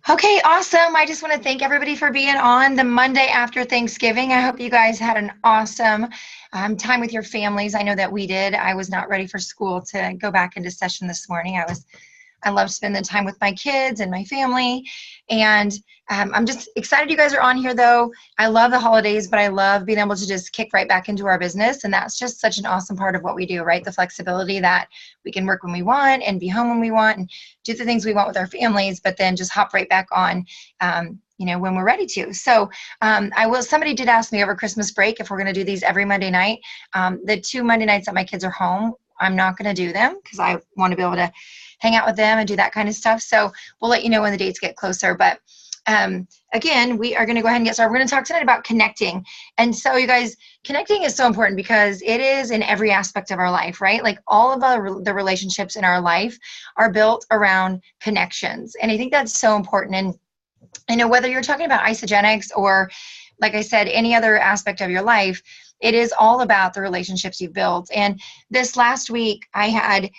Okay, awesome. I just want to thank everybody for being on the Monday after Thanksgiving. I hope you guys had an awesome time with your families. I know that we did. I was not ready for school to go back into session this morning. I love spending time with my kids and my family. And I'm just excited you guys are on here, though. I love the holidays, but I love being able to just kick right back into our business. And that's just such an awesome part of what we do, right? The flexibility that we can work when we want and be home when we want and do the things we want with our families, but then just hop right back on. When we're ready to. So somebody did ask me over Christmas break if we're going to do these every Monday night. The 2 Monday nights that my kids are home, I'm not going to do them because I want to be able to hang out with them and do that kind of stuff. So we'll let you know when the dates get closer. But again, we are going to go ahead and get started. We're going to talk tonight about connecting. And so you guys, connecting is so important because it is in every aspect of our life, right? Like all of the relationships in our life are built around connections. And I think that's so important. And whether you're talking about isogenics or, like I said, any other aspect of your life, it is all about the relationships you've built. And this last week, I had,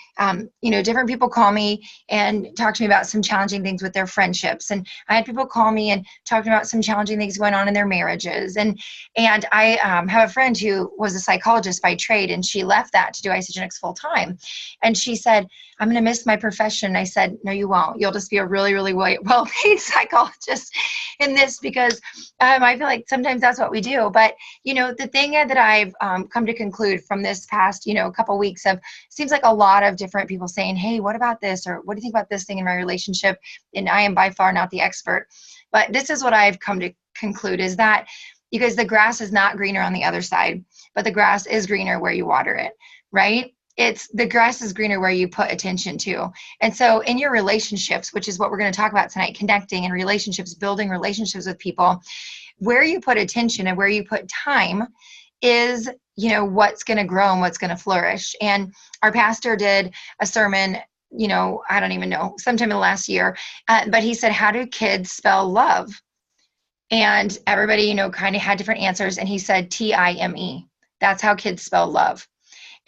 different people call me and talk to me about some challenging things with their friendships. And I had people call me and talk to me about some challenging things going on in their marriages. And I have a friend who was a psychologist by trade, and she left that to do isogenics full time. And she said, I'm going to miss my profession. I said, no, you won't. You'll just be a really, really well-paid psychologist in this because I feel like sometimes that's what we do. But, the thing that I've come to conclude from this past, couple weeks of, seems like a lot of different people saying, hey, what about this? Or what do you think about this thing in my relationship? And I am by far not the expert. But this is what I've come to conclude is that, because the grass is not greener on the other side, but the grass is greener where you water it, right? The grass is greener where you put attention to. And so in your relationships, which is what we're going to talk about tonight, connecting and relationships, building relationships with people, where you put attention and where you put time is, what's going to grow and what's going to flourish. And our pastor did a sermon, I don't even know, sometime in the last year, but he said, how do kids spell love? And everybody, kind of had different answers. And he said, Time. That's how kids spell love.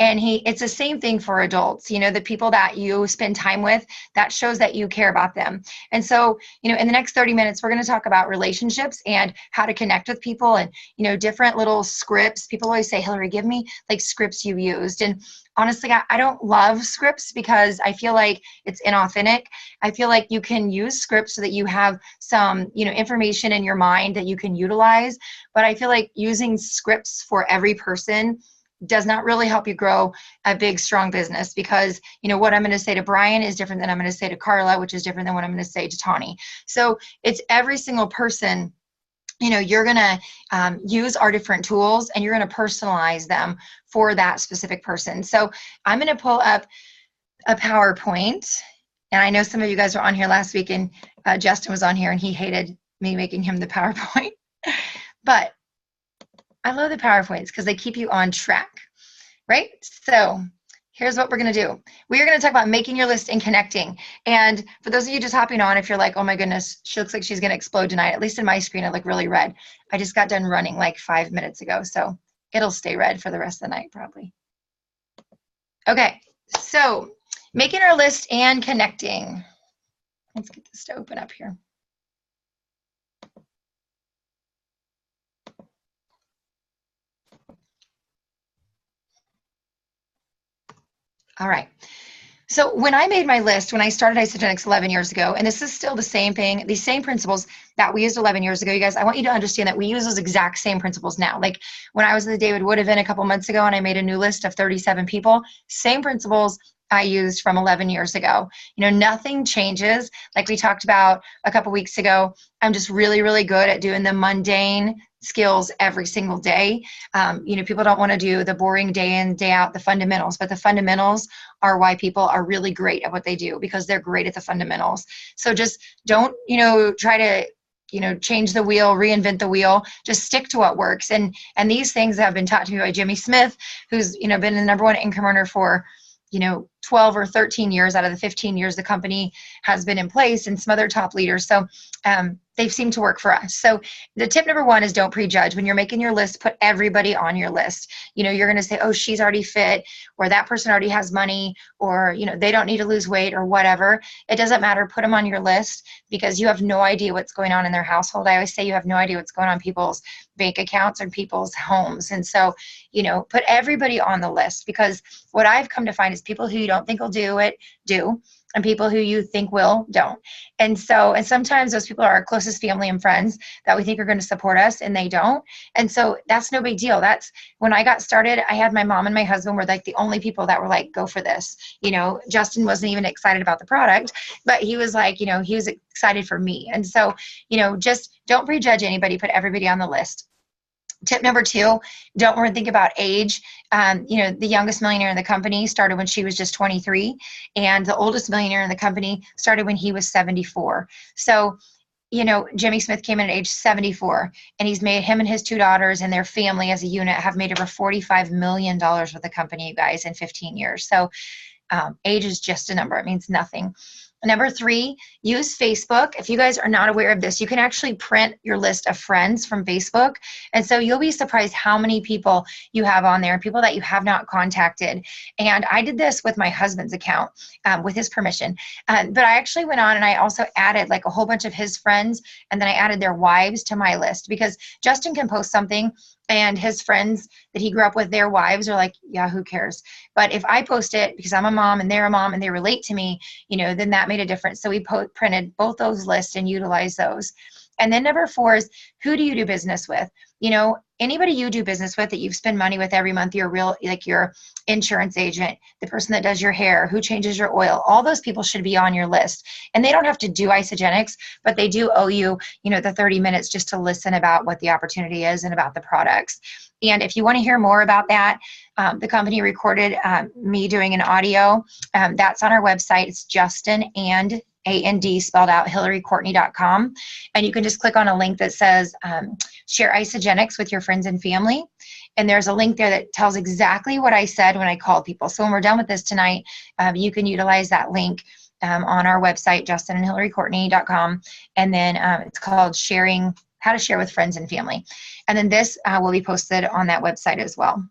And it's the same thing for adults, the people that you spend time with, that shows that you care about them. And so, in the next 30 minutes, we're going to talk about relationships and how to connect with people and, different little scripts. People always say, Hilari, give me like scripts you've used. And honestly, I don't love scripts because I feel like it's inauthentic. I feel like you can use scripts so that you have some, information in your mind that you can utilize. But I feel like using scripts for every person does not really help you grow a big, strong business because, what I'm going to say to Brian is different than I'm going to say to Carla, which is different than what I'm going to say to Tawny. So it's every single person, you're going to use our different tools and you're going to personalize them for that specific person. So I'm going to pull up a PowerPoint. And I know some of you guys were on here last week and Justin was on here and he hated me making him the PowerPoint. But I love the PowerPoints because they keep you on track, right? So here's what we're going to do. We are going to talk about making your list and connecting. And for those of you just hopping on, if you're like, oh my goodness, she looks like she's going to explode tonight. At least in my screen, I look really red. I just got done running like 5 minutes ago. So it'll stay red for the rest of the night probably. Okay, so making our list and connecting. Let's get this to open up here. All right. So when I made my list, when I started Isogenics 11 years ago, and this is still the same thing, these same principles that we used 11 years ago, you guys, I want you to understand that we use those exact same principles now. Like when I was at the David Wood event a couple months ago and I made a new list of 37 people, same principles I used from 11 years ago. Nothing changes. Like we talked about a couple weeks ago, I'm just really, really good at doing the mundane skills every single day. People don't want to do the boring day in, day out, the fundamentals, but the fundamentals are why people are really great at what they do because they're great at the fundamentals. So just don't, try to, change the wheel, reinvent the wheel, just stick to what works. And these things have been taught to me by Jimmy Smith, who's, been the #1 income earner for, 12 or 13 years out of the 15 years the company has been in place, and some other top leaders. So they've seemed to work for us. So the tip number one is don't prejudge. When you're making your list, put everybody on your list. You're going to say, oh, she's already fit, or that person already has money, or, they don't need to lose weight or whatever. It doesn't matter. Put them on your list, because you have no idea what's going on in their household. I always say you have no idea what's going on in people's bank accounts or people's homes. And so, put everybody on the list, because what I've come to find is people who you don't think will do it, do. And people who you think will, don't. And sometimes those people are our closest family and friends that we think are going to support us, and they don't. And so that's no big deal. That's when I got started, I had my mom and my husband were like the only people that were like, go for this. Justin wasn't even excited about the product, but he was like, he was excited for me. And so, just don't prejudge anybody, put everybody on the list. Tip number two, don't overthink about age. The youngest millionaire in the company started when she was just 23, and the oldest millionaire in the company started when he was 74. So, Jimmy Smith came in at age 74, and he's made, him and his two daughters and their family as a unit have made over $45 million with the company, you guys, in 15 years. So age is just a number. It means nothing. Number three, use Facebook. If you guys are not aware of this, you can actually print your list of friends from Facebook. And so you'll be surprised how many people you have on there, people that you have not contacted. And I did this with my husband's account with his permission. But I actually went on and I also added like a whole bunch of his friends, and then I added their wives to my list, because Justin can post something and his friends that he grew up with, their wives are like, yeah, who cares? But if I post it because I'm a mom and they're a mom and they relate to me, then that made a difference. So we printed both those lists and utilized those. And then number four is, who do you do business with? Anybody you do business with that you spend money with every month, your insurance agent, the person that does your hair, who changes your oil, all those people should be on your list. And they don't have to do Isogenics, but they do owe you, the 30 minutes just to listen about what the opportunity is and about the products. And if you want to hear more about that, the company recorded me doing an audio. That's on our website. It's Justin and A-N-D spelled out, HilariCourtney.com. And you can just click on a link that says share Isogenics with your friends and family. And there's a link there that tells exactly what I said when I called people. So when we're done with this tonight, you can utilize that link on our website, JustinandHilariCourtney.com. And then it's called How to Share with Friends and Family. And then this will be posted on that website as well.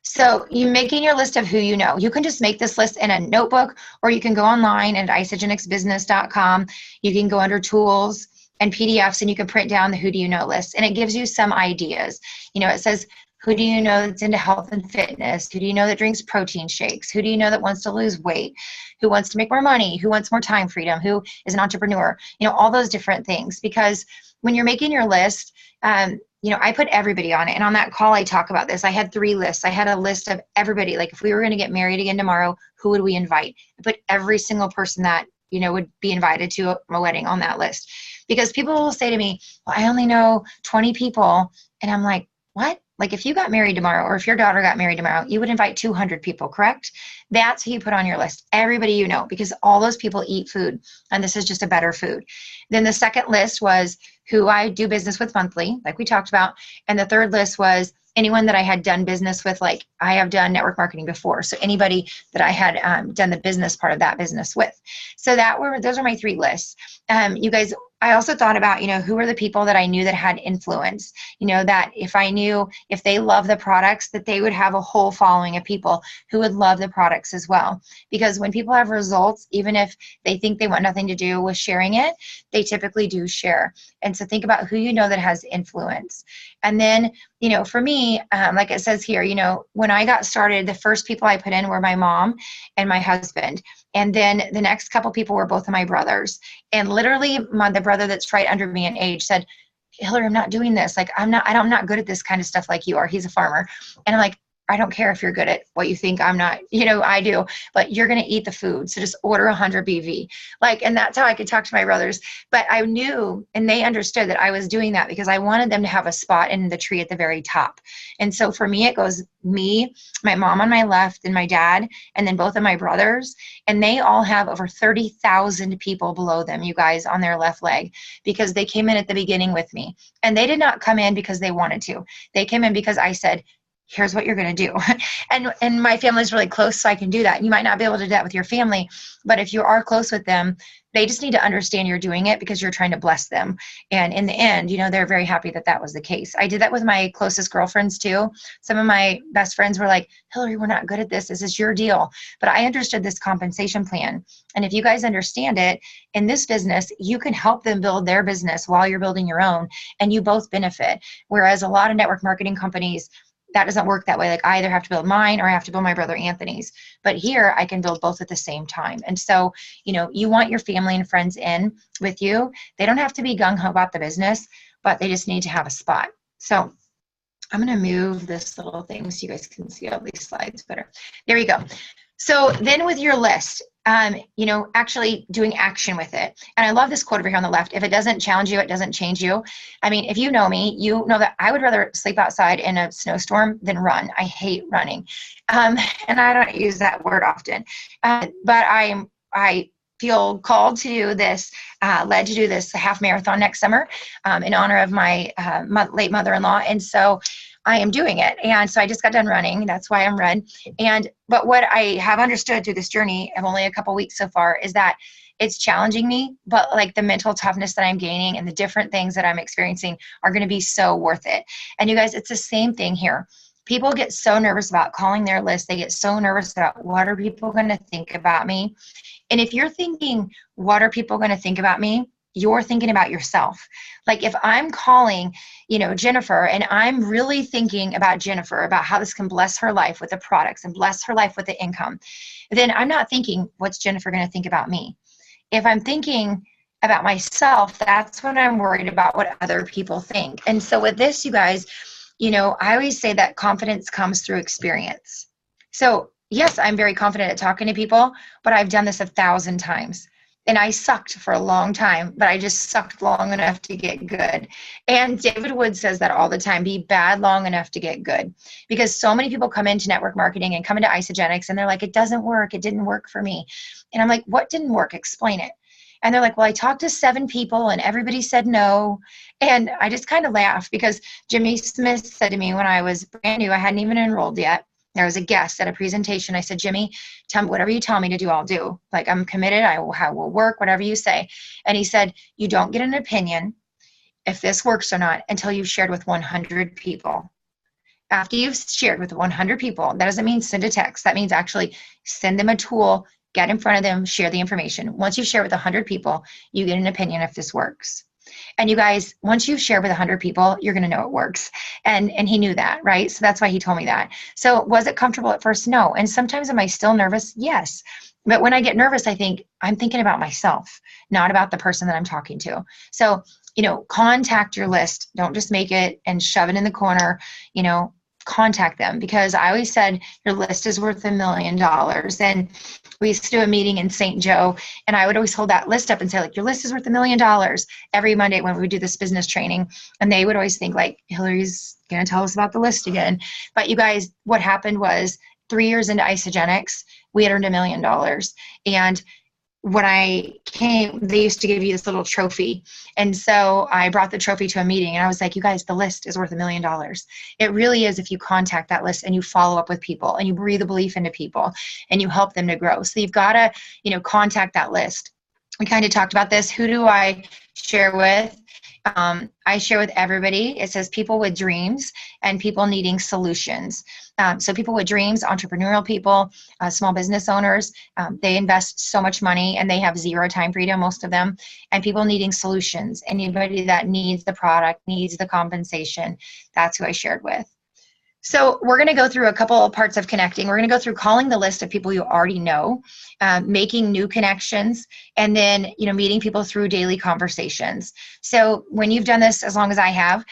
So you're making your list of who you know. You can just make this list in a notebook, or you can go online at isogenicsbusiness.com. You can go under tools and PDFs, and you can print down the who do you know list. And it gives you some ideas. It says, who do you know that's into health and fitness? Who do you know that drinks protein shakes? Who do you know that wants to lose weight? Who wants to make more money? Who wants more time freedom? Who is an entrepreneur? All those different things. Because when you're making your list, I put everybody on it. And on that call, I talk about this. I had 3 lists. I had a list of everybody. Like if we were going to get married again tomorrow, who would we invite? I put every single person that, would be invited to a wedding on that list. Because people will say to me, well, I only know 20 people. And I'm like, what? Like if you got married tomorrow, or if your daughter got married tomorrow, you would invite 200 people, correct? That's who you put on your list. Everybody because all those people eat food, and this is just a better food. Then the second list was who I do business with monthly, like we talked about. And the third list was anyone that I had done business with, like I have done network marketing before. So anybody that I had done the business part of that business with. So those are my 3 lists. You guys, I also thought about, who are the people that I knew that had influence, that if they love the products, that they would have a whole following of people who would love the products as well. Because when people have results, even if they think they want nothing to do with sharing it, they typically do share. And so think about who you know that has influence. And then, for me, like it says here, when I got started, the first people I put in were my mom and my husband. And then the next couple people were both of my brothers. And literally the brother that's right under me in age said, Hilari, I'm not doing this. Like, I'm not good at this kind of stuff like you are. He's a farmer. And I'm like, I don't care if you're good at what you think I'm not, I do, but you're going to eat the food. So just order 100 BV. And that's how I could talk to my brothers. But I knew, and they understood that I was doing that because I wanted them to have a spot in the tree at the very top. And so for me, it goes me, my mom on my left, and my dad, and then both of my brothers. And they all have over 30,000 people below them, you guys, on their left leg, because they came in at the beginning with me. And they did not come in because they wanted to. They came in because I said, here's what you're going to do. And my family's really close, so I can do that. You might not be able to do that with your family, but if you are close with them, they just need to understand you're doing it because you're trying to bless them. And in the end, they're very happy that that was the case. I did that with my closest girlfriends too. Some of my best friends were like, Hilary, we're not good at this. This is your deal. But I understood this compensation plan. And if you guys understand it, in this business, you can help them build their business while you're building your own, and you both benefit. Whereas a lot of network marketing companies, that doesn't work that way. Like, I either have to build mine or I have to build my brother Anthony's. But here I can build both at the same time. And so, you want your family and friends in with you. They don't have to be gung-ho about the business, but they just need to have a spot. So I'm going to move this little thing so you guys can see all these slides better. There you go. So then with your list, actually doing action with it. And I love this quote over here on the left. If it doesn't challenge you, it doesn't change you. I mean, if you know me, you know that I would rather sleep outside in a snowstorm than run. I hate running. And I don't use that word often. But I feel called to do this, led to do this half marathon next summer in honor of my late mother-in-law. And so I am doing it. And so I just got done running. That's why I'm red. But what I have understood through this journey of only a couple weeks so far is that it's challenging me, but like the mental toughness that I'm gaining and the different things that I'm experiencing are going to be so worth it. And you guys, it's the same thing here. People get so nervous about calling their list. They get so nervous about what are people going to think about me. And if you're thinking, what are people going to think about me? You're thinking about yourself. Like if I'm calling, Jennifer, and I'm really thinking about Jennifer, about how this can bless her life with the products and bless her life with the income, then I'm not thinking, what's Jennifer going to think about me? If I'm thinking about myself, that's when I'm worried about what other people think. And so with this, you guys, I always say that confidence comes through experience. So yes, I'm very confident at talking to people, but I've done this 1,000 times. And I sucked for a long time, but I just sucked long enough to get good. And David Wood says that all the time, be bad long enough to get good. Because so many people come into network marketing and come into Isogenics and they're like, it doesn't work. It didn't work for me. And I'm like, what didn't work? Explain it. And they're like, well, I talked to 7 people and everybody said no. And I just kind of laugh because Jimmy Smith said to me when I was brand new, I hadn't even enrolled yet. There was a guest at a presentation. I said, Jimmy, tell me whatever you tell me to do, I'll do. Like, I'm committed. I will work, whatever you say. And he said, you don't get an opinion if this works or not until you've shared with 100 people. After you've shared with 100 people, that doesn't mean send a text. That means actually send them a tool, get in front of them, share the information. Once you share with 100 people, you get an opinion if this works. And you guys, once you share with 100 people, you're going to know it works. And he knew that, right? So that's why he told me that. So was it comfortable at first? No. And sometimes am I still nervous? Yes. But when I get nervous, I think I'm thinking about myself, not about the person that I'm talking to. So, contact your list. Don't just make it and shove it in the corner, contact them, because I always said your list is worth $1 million. And we used to do a meeting in St. Joe, and I would always hold that list up and say, like, your list is worth $1 million every Monday when we would do this business training. And they would always think, like, Hilary's going to tell us about the list again. But you guys, what happened was 3 years into Isogenics, we had earned $1 million. And when I came, they used to give you this little trophy. And so I brought the trophy to a meeting and I was like, you guys, the list is worth $1 million. It really is if you contact that list and you follow up with people and you breathe a belief into people and you help them to grow. So you've got to, contact that list. We kind of talked about this. Who do I share with? I share with everybody. It says people with dreams and people needing solutions. So people with dreams, entrepreneurial people, small business owners, they invest so much money and they have zero time freedom, most of them. And people needing solutions, anybody that needs the product, needs the compensation, that's who I shared with. So we're going to go through a couple of parts of connecting. We're going to go through calling the list of people you already know, making new connections, and then, meeting people through daily conversations. So when you've done this as long as I have,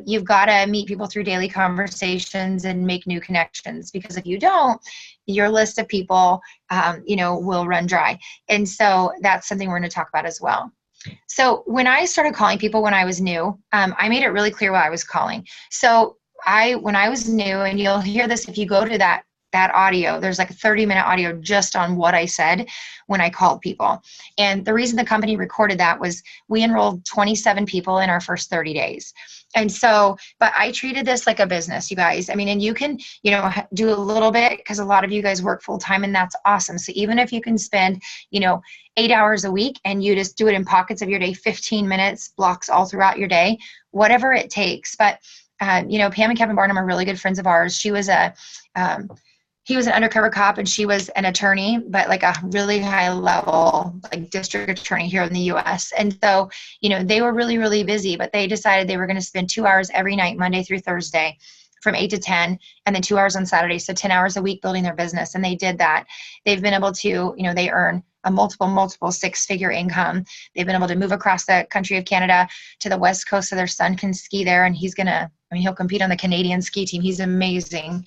you've got to meet people through daily conversations and make new connections, because if you don't, your list of people, will run dry. And so that's something we're going to talk about as well. So when I started calling people when I was new, I made it really clear what I was calling. So when I was new, and you'll hear this if you go to that that audio. There's like a 30-minute audio just on what I said when I called people. And the reason the company recorded that was we enrolled 27 people in our first 30 days. And so, but I treated this like a business, you guys. I mean, and you can, do a little bit because a lot of you guys work full time, and that's awesome. So even if you can spend, 8 hours a week and you just do it in pockets of your day, 15 minutes, blocks all throughout your day, whatever it takes. But, Pam and Kevin Barnum are really good friends of ours. He was an undercover cop and she was an attorney, but like a really high level, like district attorney here in the US. And so, they were really, really busy, but they decided they were going to spend 2 hours every night, Monday through Thursday from 8 to 10, and then 2 hours on Saturday. So 10 hours a week building their business. And they did that. They've been able to, they earn a multiple six-figure income. They've been able to move across the country of Canada to the West Coast so their son can ski there. And he'll compete on the Canadian ski team. He's amazing.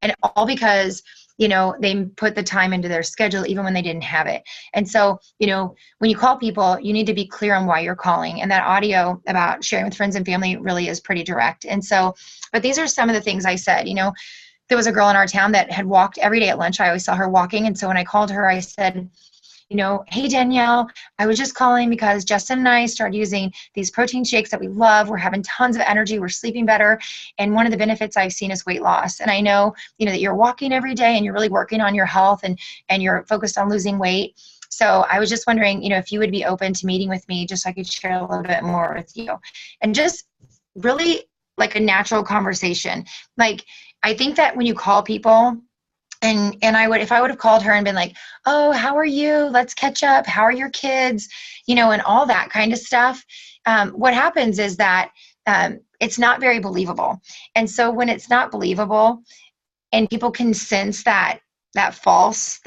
And all because, they put the time into their schedule even when they didn't have it. And so, when you call people, you need to be clear on why you're calling. And that audio about sharing with friends and family really is pretty direct. And so, but these are some of the things I said. There was a girl in our town that had walked every day at lunch. I always saw her walking. And so when I called her, I said, hey, Danielle, I was just calling because Justin and I started using these protein shakes that we love. We're having tons of energy. We're sleeping better. And one of the benefits I've seen is weight loss. And I know, that you're walking every day and you're really working on your health and you're focused on losing weight. So I was just wondering, if you would be open to meeting with me just so I could share a little bit more with you. And just really like a natural conversation. Like, I think that when you call people, and if I would have called her and been like, oh, how are you? Let's catch up. How are your kids? And all that kind of stuff. What happens is that it's not very believable. And so when it's not believable and people can sense that false,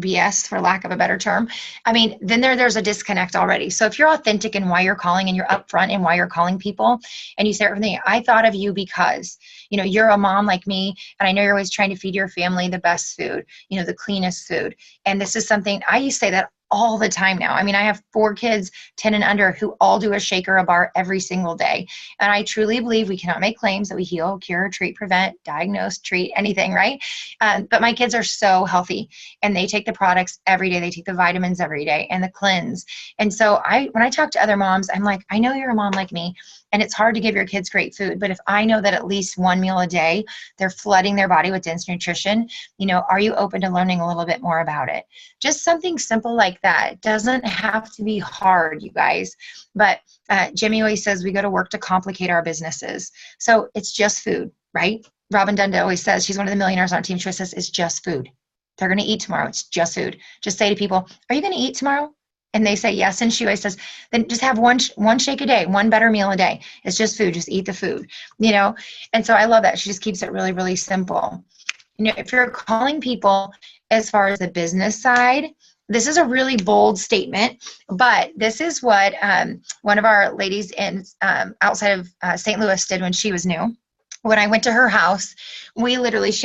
BS, for lack of a better term, then there's a disconnect already. So if you're authentic in why you're calling and you're upfront in why you're calling people, and you say everything, I thought of you because, you're a mom like me, and I know you're always trying to feed your family the best food, the cleanest food. And this is something, I used to say that all the time now. I have 4 kids, 10 and under, who all do a shake or a bar every single day. And I truly believe we cannot make claims that we heal, cure, treat, prevent, diagnose, treat, anything, right? But my kids are so healthy, and they take the products every day. They take the vitamins every day and the cleanse. And so when I talk to other moms, I'm like, I know you're a mom like me, and it's hard to give your kids great food. But if I know that at least one meal a day, they're flooding their body with dense nutrition, are you open to learning a little bit more about it? Just something simple like that. It doesn't have to be hard, you guys. But Jimmy always says we go to work to complicate our businesses. So it's just food, right? Robin Dunda always says, she's one of the millionaires on our team. She says it's just food. They're going to eat tomorrow. It's just food. Just say to people, are you going to eat tomorrow? And they say yes. And she always says, then just have one shake a day, one better meal a day. It's just food. Just eat the food, And so I love that. She just keeps it really, really simple. If you're calling people as far as the business side, this is a really bold statement, but this is what one of our ladies outside of St. Louis did when she was new. When I went to her house, she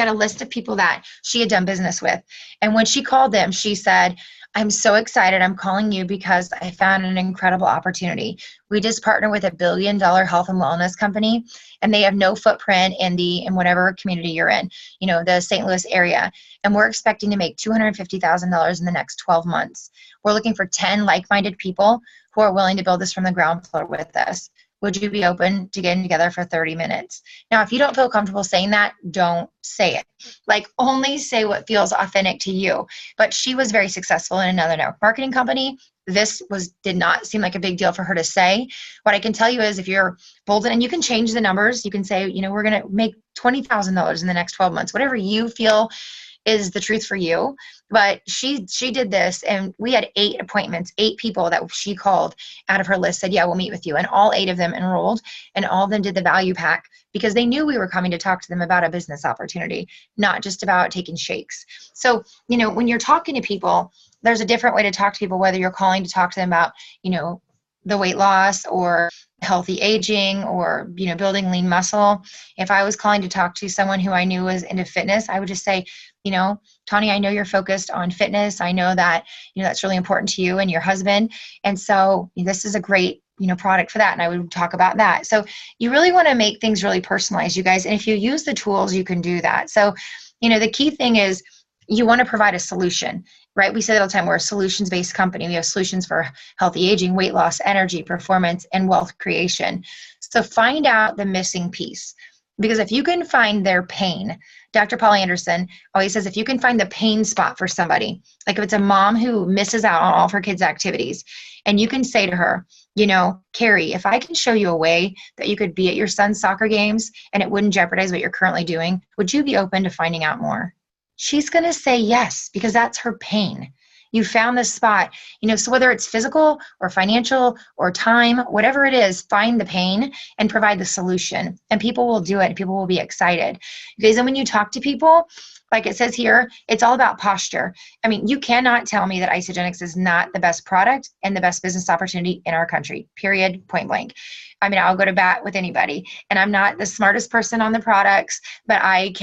had a list of people that she had done business with. And when she called them, she said, I'm so excited. I'm calling you because I found an incredible opportunity. We just partner with $1 billion health and wellness company, and they have no footprint in whatever community you're in, the St. Louis area. And we're expecting to make $250,000 in the next 12 months. We're looking for 10 like-minded people who are willing to build this from the ground floor with us. Would you be open to getting together for 30 minutes? Now, if you don't feel comfortable saying that, don't say it. Like, only say what feels authentic to you. But she was very successful in another network marketing company. This did not seem like a big deal for her to say. What I can tell you is if you're bold, and you can change the numbers, you can say, we're going to make $20,000 in the next 12 months, whatever you feel is the truth for you. But she did this, and we had 8 appointments, 8 people that she called out of her list, said, yeah, we'll meet with you. And all 8 of them enrolled, and all of them did the value pack because they knew we were coming to talk to them about a business opportunity, not just about taking shakes. So, when you're talking to people, there's a different way to talk to people, whether you're calling to talk to them about, the weight loss or healthy aging or, building lean muscle. If I was calling to talk to someone who I knew was into fitness, I would just say, Tawny, I know you're focused on fitness. I know that, that's really important to you and your husband. And so this is a great, product for that. And I would talk about that. So you really want to make things really personalized, you guys. And if you use the tools, you can do that. So The key thing is you want to provide a solution, right? We say that all the time. We're a solutions-based company. We have solutions for healthy aging, weight loss, energy, performance, and wealth creation. So find out the missing piece. Because if you can find their pain, Dr. Paul Anderson always says, if you can find the pain spot for somebody, like if it's a mom who misses out on all of her kids' activities, and you can say to her, Carrie, if I can show you a way that you could be at your son's soccer games and it wouldn't jeopardize what you're currently doing, would you be open to finding out more? She's going to say yes, because that's her pain. You found this spot, so whether it's physical or financial or time, whatever it is, find the pain and provide the solution, and people will do it and people will be excited. Because then when you talk to people, like it says here, it's all about posture. I mean, you cannot tell me that Isagenix is not the best product and the best business opportunity in our country, period, point blank. I mean, I'll go to bat with anybody, and I'm not the smartest person on the products, but I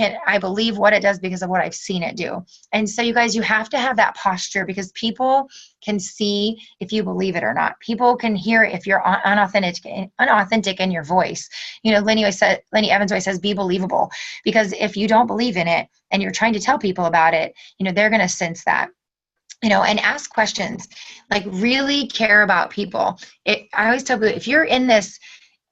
believe what it does because of what I've seen it do. And so you guys, you have to have that posture, because people can see if you believe it or not. People can hear if you're unauthentic in your voice. Lenny Evans always says, be believable, because if you don't believe in it and you're trying to tell people about it, they're going to sense that. And ask questions, like really care about people. I always tell people, if you're in this,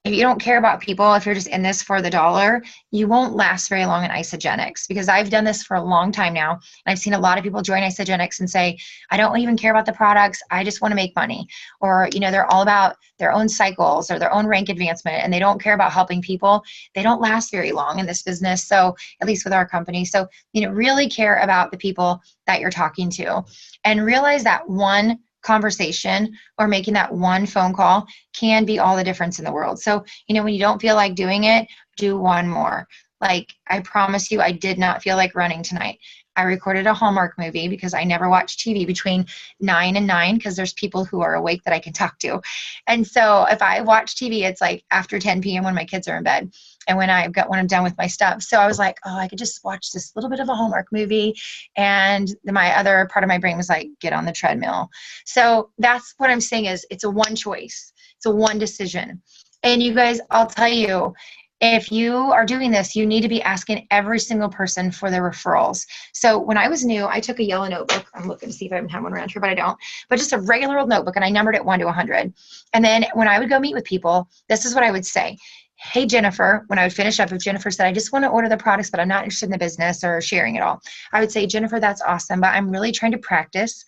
if you don't care about people, if you're just in this for the dollar, you won't last very long in Isagenix, because I've done this for a long time now. And I've seen a lot of people join Isagenix and say, I don't even care about the products. I just want to make money. Or, they're all about their own cycles or their own rank advancement, and they don't care about helping people. They don't last very long in this business. So at least with our company. So, really care about the people that you're talking to, and realize that one conversation or making that one phone call can be all the difference in the world. So, when you don't feel like doing it, do one more. Like, I promise you, I did not feel like running tonight. I recorded a Hallmark movie because I never watch TV between 9 and 9, because there's people who are awake that I can talk to. And so if I watch TV, it's like after 10 p.m. when my kids are in bed and when I'm done with my stuff. So I was like, oh, I could just watch this little bit of a Hallmark movie. And my other part of my brain was like, get on the treadmill. So that's what I'm saying, is it's a one choice. It's a one decision. And you guys, I'll tell you, if you are doing this, you need to be asking every single person for their referrals. So when I was new, I took a yellow notebook. I'm looking to see if I even have one around here, but I don't. But just a regular old notebook, and I numbered it 1 to 100. And then when I would go meet with people, this is what I would say. Hey, Jennifer, when I would finish up, if Jennifer said, I just want to order the products, but I'm not interested in the business or sharing it all, I would say, Jennifer, that's awesome, but I'm really trying to practice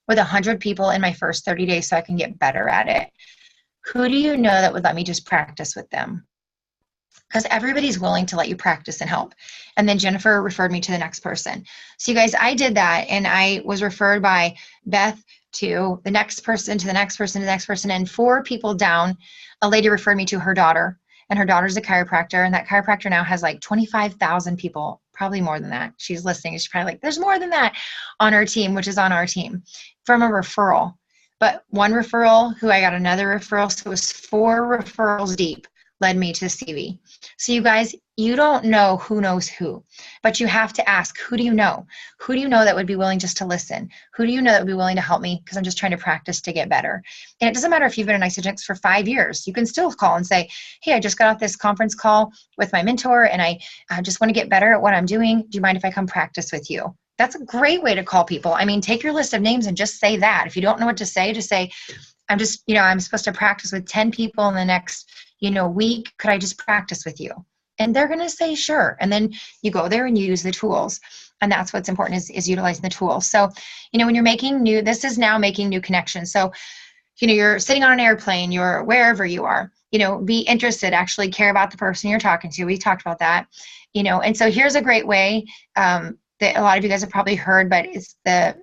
with 100 people in my first 30 days so I can get better at it. Who do you know that would let me just practice with them? Because everybody's willing to let you practice and help. And then Jennifer referred me to the next person. So you guys, I did that, and I was referred by Beth to the next person, to the next person, to the next person. And 4 people down, a lady referred me to her daughter, and her daughter's a chiropractor. And that chiropractor now has like 25,000 people, probably more than that. She's listening. She's probably like, there's more than that on her team, which is on our team, from a referral. But one referral, who I got another referral, so it was 4 referrals deep, led me to CV. So you guys, you don't know who knows who, but you have to ask, who do you know? Who do you know that would be willing just to listen? Who do you know that would be willing to help me? Because I'm just trying to practice to get better. And it doesn't matter if you've been in Isagenix for 5 years. You can still call and say, hey, I just got off this conference call with my mentor, and I just want to get better at what I'm doing. Do you mind if I come practice with you? That's a great way to call people. I mean, take your list of names and just say that. If you don't know what to say, just say, I'm just, I'm supposed to practice with 10 people in the next, week. Could I just practice with you? And they're going to say, sure. And then you go there and you use the tools. And that's what's important, is utilizing the tools. So, when you're making this is now making new connections. So, you're sitting on an airplane, you're wherever you are, be interested, actually care about the person you're talking to. We talked about that, and so here's a great way that a lot of you guys have probably heard, but it's the,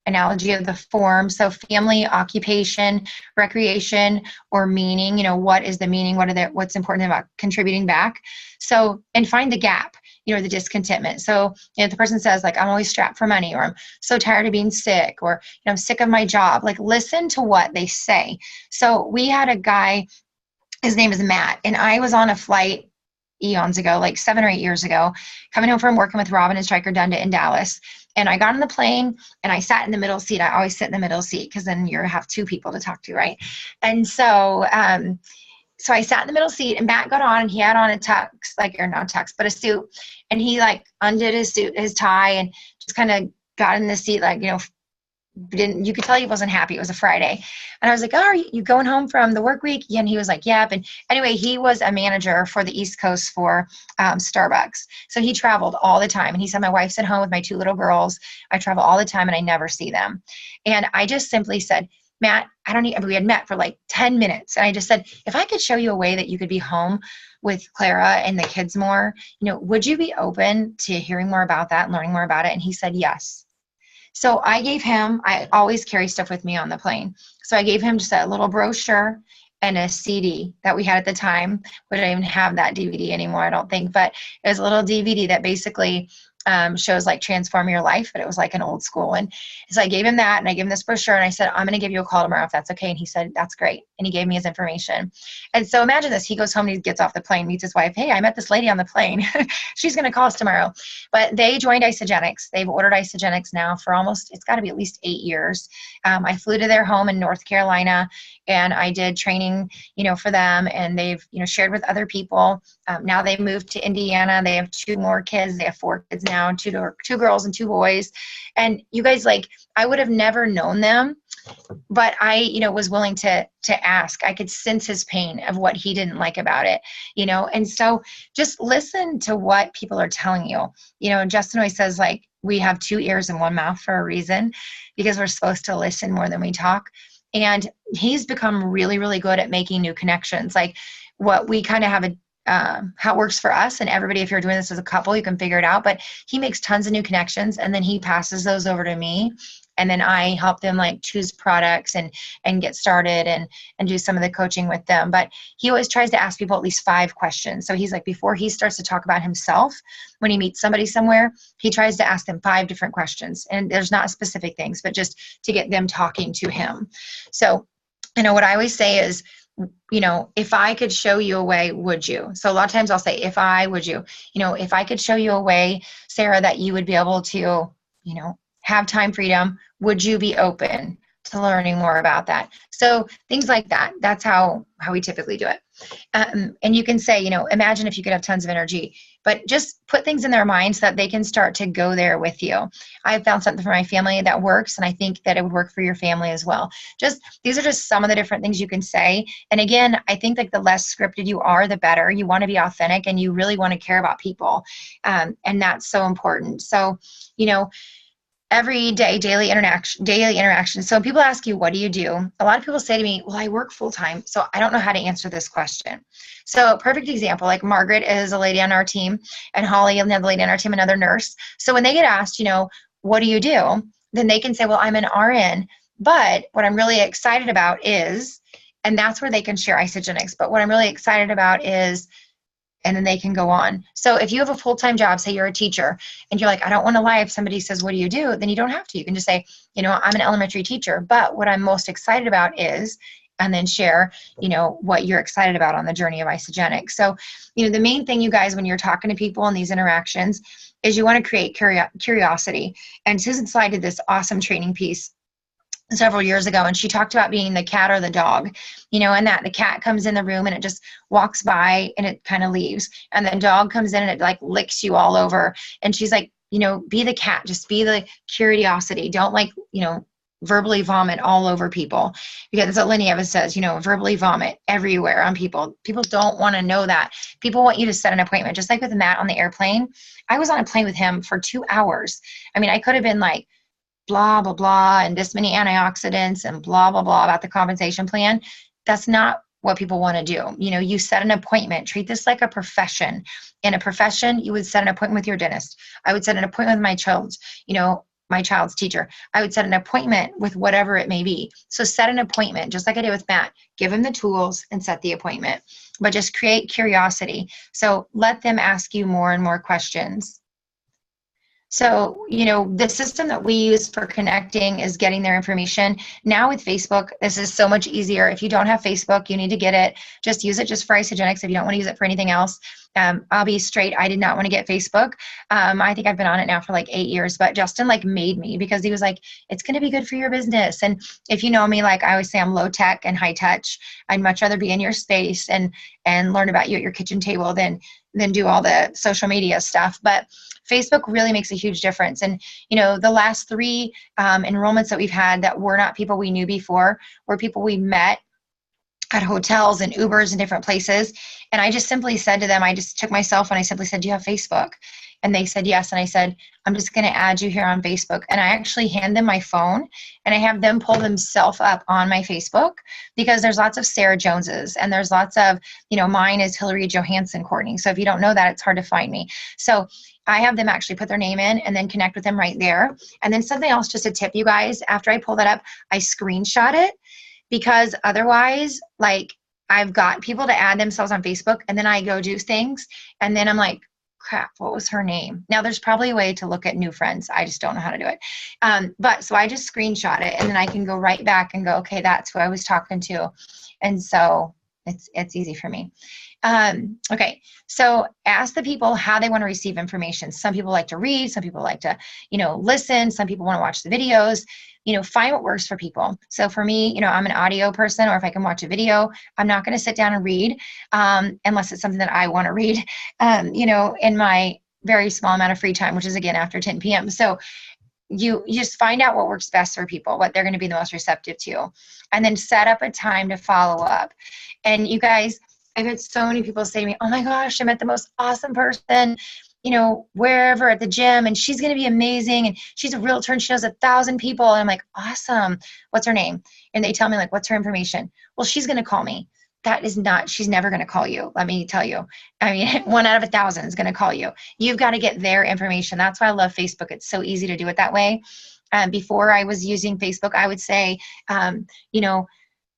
analogy of the form. So family, occupation, recreation, or meaning, what is the meaning? What's important about contributing back? So, and find the gap, the discontentment. So, if the person says like, I'm always strapped for money, or I'm so tired of being sick, or, I'm sick of my job, like listen to what they say. So we had a guy, his name is Matt, and I was on a flight eons ago, like 7 or 8 years ago, coming home from working with Robin and Stryker Dunda in Dallas. And I got on the plane and I sat in the middle seat. I always sit in the middle seat because then you have 2 people to talk to, right? And so so I sat in the middle seat, and Matt got on, and he had on a tux, like, or not tux, but a suit. And he like undid his suit, his tie, and just kind of got in the seat, like, you could tell he wasn't happy. It was a Friday. And I was like, oh, are you going home from the work week? Yeah, and he was like, yep. And anyway, he was a manager for the East Coast for Starbucks. So he traveled all the time. And he said, my wife's at home with my 2 little girls. I travel all the time and I never see them. And I just simply said, Matt, we had met for like 10 minutes. And I just said, if I could show you a way that you could be home with Clara and the kids more, would you be open to hearing more about that and learning more about it? And he said, yes. So I gave him, I always carry stuff with me on the plane. So I gave him just a little brochure and a CD that we had at the time. We don't even have that DVD anymore, I don't think, but it was a little DVD that basically shows like Transform Your Life, but it was like an old school. And so I gave him that, and I gave him this brochure, and I said, I'm going to give you a call tomorrow if that's okay. And he said, that's great. And he gave me his information. And so imagine this, he goes home and he gets off the plane, meets his wife. Hey, I met this lady on the plane. She's going to call us tomorrow. But they joined Isagenix. They've ordered Isagenix now for it's got to be at least 8 years. I flew to their home in North Carolina, and I did training, for them, and they've, shared with other people. Now they moved to Indiana. They have 2 more kids. They have 4 kids now, 2 girls and 2 boys. And you guys, like, I would have never known them, but I, was willing to ask. I could sense his pain of what he didn't like about it, and so just listen to what people are telling you. Justin always says, like, we have 2 ears and 1 mouth for a reason, because we're supposed to listen more than we talk. And he's become really, really good at making new connections. Like, what we kind of have how it works for us, and everybody, if you're doing this as a couple, you can figure it out, but he makes tons of new connections, and then he passes those over to me, and then I help them like choose products and get started and do some of the coaching with them. But he always tries to ask people at least 5 questions. So he's like, before he starts to talk about himself, when he meets somebody somewhere, he tries to ask them 5 different questions, and there's not specific things, but just to get them talking to him. So what I always say is, if I could show you a way, would you? So a lot of times I'll say, if I could show you a way, Sarah, that you would be able to, have time freedom, would you be open to learning more about that? So things like that. That's how we typically do it. And you can say, imagine if you could have tons of energy, but just put things in their minds so that they can start to go there with you. I found something for my family that works, and I think that it would work for your family as well. These are just some of the different things you can say. And again, I think like the less scripted you are, the better. You want to be authentic, and you really want to care about people. And that's so important. So, every day, daily interaction. So when people ask you, what do you do? A lot of people say to me, well, I work full time, so I don't know how to answer this question. So perfect example, like Margaret is a lady on our team, and Holly, another lady on our team, another nurse. So when they get asked, what do you do? Then they can say, well, I'm an RN, but what I'm really excited about is, and that's where they can share Isagenix. But what I'm really excited about is, and then they can go on. So if you have a full-time job, say you're a teacher, and you're like, I don't want to lie if somebody says, what do you do? Then you don't have to. You can just say, I'm an elementary teacher, but what I'm most excited about is, and then share, what you're excited about on the journey of Isagenix. So, the main thing, you guys, when you're talking to people in these interactions, is you want to create curiosity. And Susan Sly did this awesome training piece several years ago, and she talked about being the cat or the dog, and that the cat comes in the room and it just walks by and it kind of leaves, and the dog comes in and it like licks you all over. And she's like, be the cat, just be the curiosity. Don't verbally vomit all over people, because that's what Lenny Evans says, verbally vomit everywhere on people. People don't want to know that. People want you to set an appointment, just like with Matt on the airplane. I was on a plane with him for 2 hours. I mean, I could have been like, blah, blah, blah, and this many antioxidants and blah, blah, blah about the compensation plan. That's not what people want to do. You set an appointment. Treat this like a profession. In a profession, you would set an appointment with your dentist. I would set an appointment with my child's teacher. I would set an appointment with whatever it may be. So set an appointment, just like I did with Matt. Give him the tools and set the appointment. But just create curiosity. So let them ask you more and more questions. So, the system that we use for connecting is getting their information. Now with Facebook, this is so much easier. If you don't have Facebook, you need to get it. Just use it just for Isagenix if you don't want to use it for anything else. I'll be straight. I did not want to get Facebook. I think I've been on it now for like 8 years, but Justin like made me, because he was like, it's going to be good for your business. And if you know me, like I always say, I'm low tech and high touch. I'd much rather be in your space and learn about you at your kitchen table than do all the social media stuff. But Facebook really makes a huge difference. And, you know, the last 3 enrollments that we've had that were not people we knew before, were people we met at hotels and Ubers and different places. And I just simply said to them, I just took my cell phone. I simply said, do you have Facebook? And they said, yes. And I said, I'm just going to add you here on Facebook. And I actually hand them my phone and I have them pull themselves up on my Facebook, because there's lots of Sarah Joneses and there's lots of, you know, mine is Hilari Johansson Courtney. So if you don't know that, it's hard to find me. So I have them actually put their name in and then connect with them right there. And then something else, just a tip, you guys, after I pull that up, I screenshot it, because otherwise, like, I've got people to add themselves on Facebook and then I go do things and then I'm like, crap, what was her name? Now there's probably a way to look at new friends. I just don't know how to do it. But so I just screenshot it and then I can go right back and go, okay, that's who I was talking to. And so it's easy for me. Okay, so ask the people how they want to receive information. Some people like to read, some people like to, you know, listen, some people want to watch the videos. You know, find what works for people. So for me, you know, I'm an audio person, or if I can watch a video, I'm not going to sit down and read unless it's something that I want to read, you know, in my very small amount of free time, which is again after 10 p.m. So you just find out what works best for people, what they're going to be the most receptive to, and then set up a time to follow up. And you guys, I've had so many people say to me, oh my gosh, I met the most awesome person, you know, wherever at the gym, and she's going to be amazing. And she's a realtor and she knows 1,000 people. And I'm like, awesome. What's her name? And they tell me, like, what's her information? Well, she's going to call me. That is not, she's never going to call you. Let me tell you. I mean, 1 out of 1,000 is going to call you. You've got to get their information. That's why I love Facebook. It's so easy to do it that way. Before I was using Facebook, I would say, you know,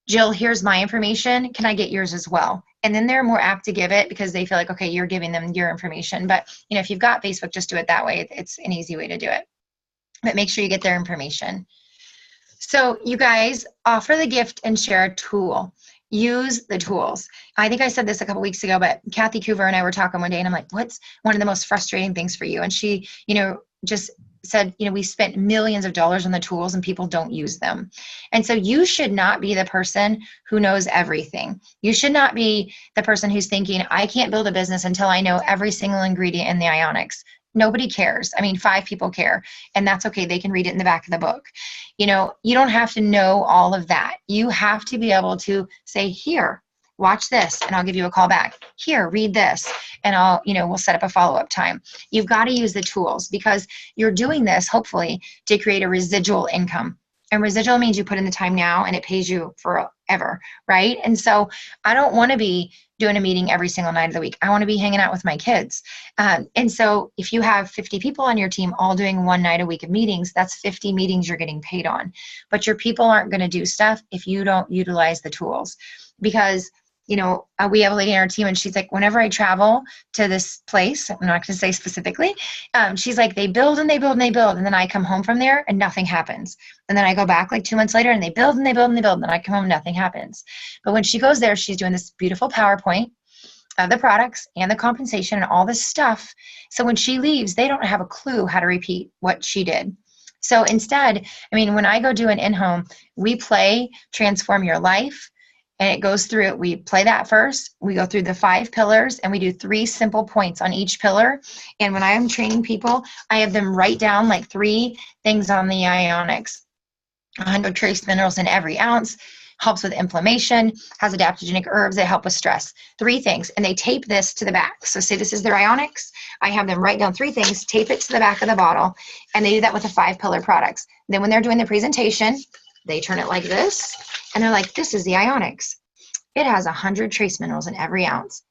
Jill, here's my information. Can I get yours as well? And then they're more apt to give it because they feel like, okay, you're giving them your information. But, you know, if you've got Facebook, just do it that way. It's an easy way to do it. But make sure you get their information. So you guys, offer the gift and share a tool. Use the tools. I think I said this a couple weeks ago, but Kathy Coover and I were talking one day and I'm like, what's one of the most frustrating things for you? And she, you know, just said, you know, we spent millions of dollars on the tools and people don't use them. And so you should not be the person who knows everything. You should not be the person who's thinking, I can't build a business until I know every single ingredient in the Ionics. Nobody cares. I mean, 5 people care, and that's okay. They can read it in the back of the book. You know, you don't have to know all of that. You have to be able to say, here, watch this, and I'll give you a call back. Here, read this, and I'll, you know, we'll set up a follow-up time. You've got to use the tools because you're doing this, hopefully, to create a residual income. And residual means you put in the time now and it pays you forever, right? And so I don't want to be doing a meeting every single night of the week. I want to be hanging out with my kids. And so if you have 50 people on your team all doing 1 night a week of meetings, that's 50 meetings you're getting paid on. But your people aren't going to do stuff if you don't utilize the tools. Because, you know, we have a lady on our team and she's like, whenever I travel to this place, I'm not going to say specifically, she's like, they build and they build and they build. And then I come home from there and nothing happens. And then I go back like 2 months later and they build and they build and they build. And then I come home and nothing happens. But when she goes there, she's doing this beautiful PowerPoint of the products and the compensation and all this stuff. So when she leaves, they don't have a clue how to repeat what she did. So instead, I mean, when I go do an in-home, we play Transform Your Life. And it goes through it. We play that first. We go through the 5 pillars and we do 3 simple points on each pillar. And when I am training people, I have them write down like 3 things on the Ionics. 100 trace minerals in every ounce, helps with inflammation, has adaptogenic herbs that help with stress. 3 things. And they tape this to the back. So say this is their Ionics. I have them write down 3 things, tape it to the back of the bottle, and they do that with the 5 pillar products. Then when they're doing the presentation, they turn it like this, and they're like, this is the Ionics. It has 100 trace minerals in every ounce.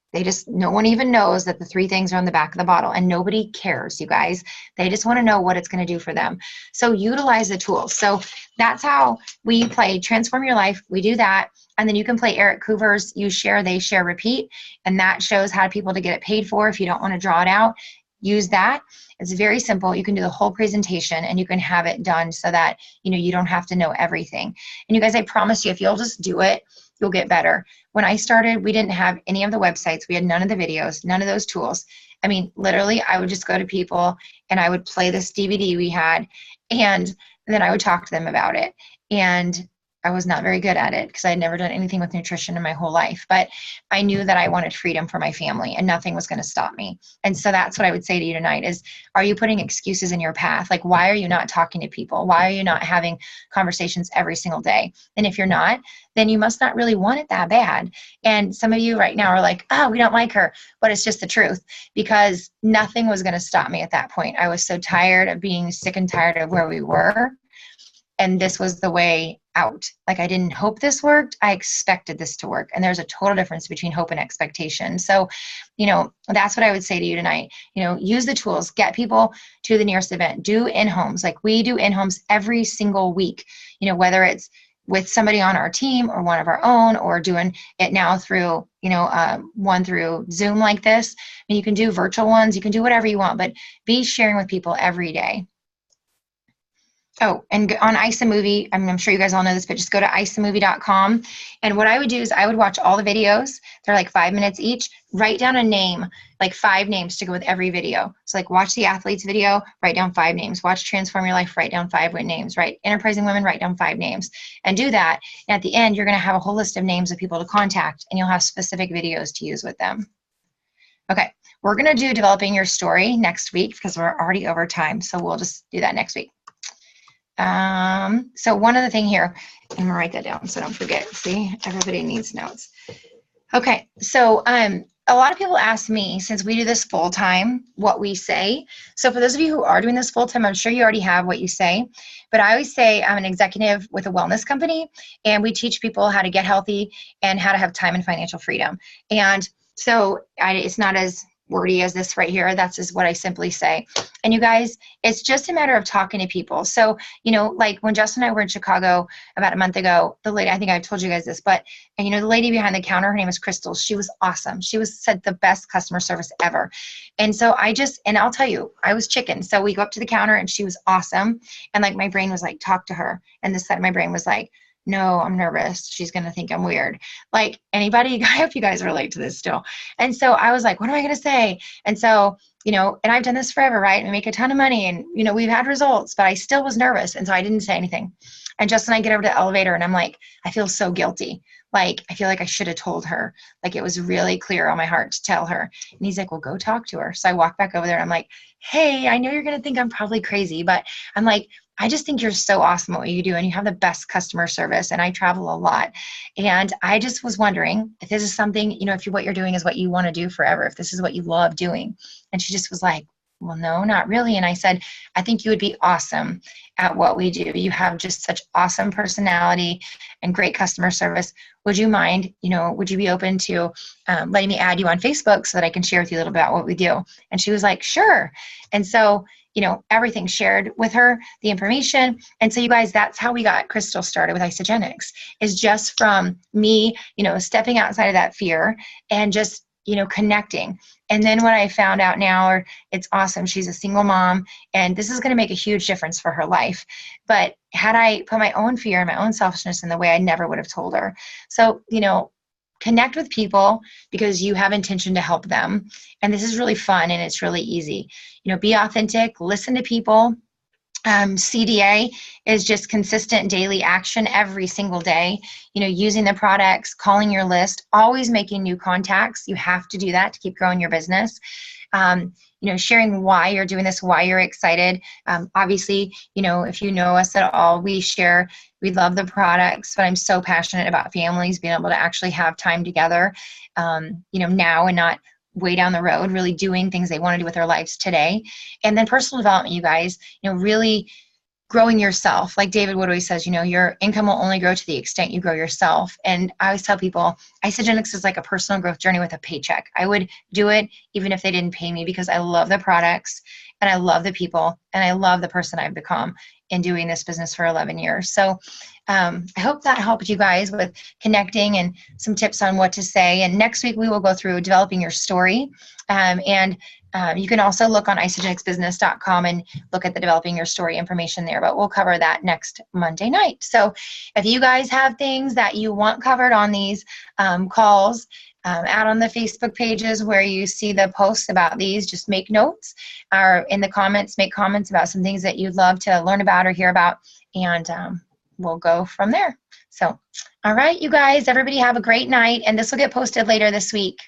No one even knows that the 3 things are on the back of the bottle, and nobody cares, you guys. They just want to know what it's going to do for them. So utilize the tools. So that's how we play Transform Your Life. We do that. And then you can play Eric Coover's You Share, They Share, Repeat. And that shows how people to get it paid for. If you don't want to draw it out, use that. It's very simple. You can do the whole presentation and you can have it done so that, you know, you don't have to know everything. And you guys, I promise you, if you'll just do it, you'll get better. When I started, we didn't have any of the websites. We had none of the videos, none of those tools. I mean, literally, I would just go to people and I would play this DVD we had, and then I would talk to them about it. And I was not very good at it because I had never done anything with nutrition in my whole life, but I knew that I wanted freedom for my family and nothing was going to stop me. And so that's what I would say to you tonight is, are you putting excuses in your path? Like, why are you not talking to people? Why are you not having conversations every single day? And if you're not, then you must not really want it that bad. And some of you right now are like, oh, we don't like her, but it's just the truth, because nothing was going to stop me at that point. I was so tired of being sick and tired of where we were. And this was the way out. Like, I didn't hope this worked. I expected this to work. And there's a total difference between hope and expectation. So, that's what I would say to you tonight. Use the tools, get people to the nearest event, do in-homes. Like, we do in-homes every single week, whether it's with somebody on our team or one of our own, or doing it now through, one through Zoom like this. I mean, you can do virtual ones, you can do whatever you want, but be sharing with people every day. Oh, and on iSamovie, I'm sure you guys all know this, but just go to iSamovie.com. And what I would do is I would watch all the videos. They're like 5 minutes each. Write down a name, like 5 names to go with every video. So like, watch the athletes video, write down 5 names. Watch Transform Your Life, write down 5 names, right? Enterprising Women, write down 5 names. And do that. And at the end, you're going to have a whole list of names of people to contact, and you'll have specific videos to use with them. Okay, we're going to do developing your story next week because we're already over time. So we'll just do that next week. So one other thing here, I'm gonna write that down so I don't forget. See, everybody needs notes. Okay, so a lot of people ask me, since we do this full time, what we say. So for those of you who are doing this full time, I'm sure you already have what you say, but I always say I'm an executive with a wellness company, and we teach people how to get healthy and how to have time and financial freedom. And so it's not as wordy as this right here. That's just what I simply say. And you guys, it's just a matter of talking to people. So, like when Justin and I were in Chicago about a month ago, the lady, I think I told you guys this, but, and the lady behind the counter, her name is Crystal. She was awesome. She said the best customer service ever. And so and I'll tell you, I was chicken. So we go up to the counter and she was awesome. And like, my brain was like, talk to her. And this side of my brain was like, no, I'm nervous. She's going to think I'm weird. Like, anybody, I hope you guys relate to this still. And so I was like, what am I going to say? And so, and I've done this forever, right? We make a ton of money and, we've had results, but I still was nervous. And so I didn't say anything. And Justin and I get over to the elevator and I'm like, I feel so guilty. Like, I feel like I should have told her. Like, it was really clear on my heart to tell her. And he's like, well, go talk to her. So I walk back over there and I'm like, hey, I know you're going to think I'm probably crazy, but I'm like, I just think you're so awesome at what you do, and you have the best customer service, and I travel a lot. And I just was wondering if this is something, if what you're doing is what you want to do forever, if this is what you love doing. And she just was like, well, no, not really. And I said, I think you would be awesome at what we do. You have just such awesome personality and great customer service. Would you mind, would you be open to letting me add you on Facebook so that I can share with you a little bit about what we do? And she was like, sure. And so, everything shared with her, the information. And so you guys, that's how we got Crystal started with Isogenics, is just from me, stepping outside of that fear and just, connecting. And then what I found out now, it's awesome. She's a single mom, and this is going to make a huge difference for her life. But had I put my own fear and my own selfishness in the way, I never would have told her. So, connect with people because you have intention to help them. And this is really fun and it's really easy. Be authentic, listen to people. CDA is just consistent daily action every single day, using the products, calling your list, always making new contacts. You have to do that to keep growing your business. Sharing why you're doing this, why you're excited. Obviously, if you know us at all, we love the products, but I'm so passionate about families being able to actually have time together, now and not way down the road, really doing things they want to do with their lives today. And then personal development, you guys, really growing yourself. Like David Wood always says, your income will only grow to the extent you grow yourself. And I always tell people, Isogenics is like a personal growth journey with a paycheck. I would do it even if they didn't pay me, because I love the products and I love the people and I love the person I've become. in doing this business for 11 years. So I hope that helped you guys with connecting and some tips on what to say. And next week we will go through developing your story. You can also look on isogenicsbusiness.com and look at the developing your story information there, but we'll cover that next Monday night. So if you guys have things that you want covered on these calls, out on the Facebook pages where you see the posts about these, just make notes, or in the comments, make comments about some things that you'd love to learn about or hear about, and we'll go from there. So, all right, you guys, everybody have a great night, and this will get posted later this week.